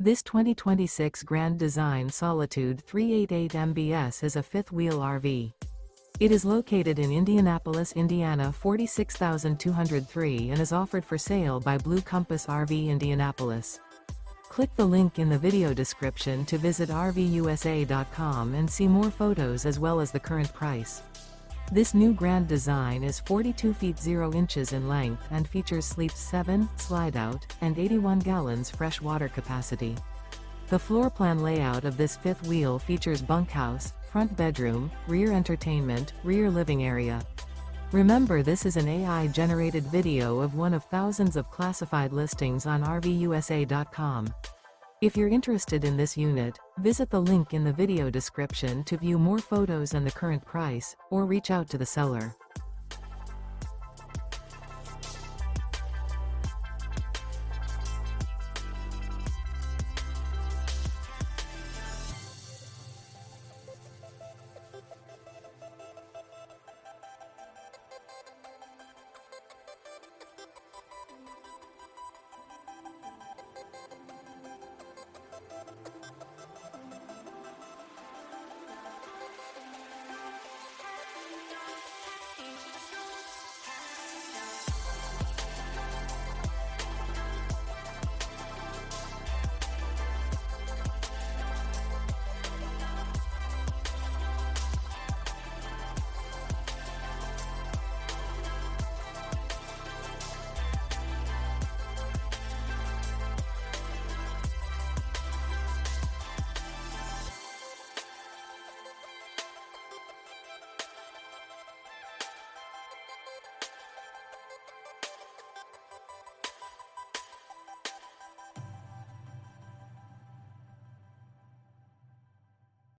This 2026 Grand Design Solitude 388 MBS is a fifth-wheel RV. It is located in Indianapolis, Indiana 46203 and is offered for sale by Blue Compass RV Indianapolis. Click the link in the video description to visit RVUSA.com and see more photos as well as the current price. This new Grand Design is 42 feet 0 inches in length and features sleeps 7, Slideout, and 81 gallons fresh water capacity. The floor plan layout of this fifth wheel features bunkhouse, front bedroom, rear entertainment, rear living area. Remember, this is an AI-generated video of one of thousands of classified listings on RVUSA.com. If you're interested in this unit, visit the link in the video description to view more photos and the current price, or reach out to the seller.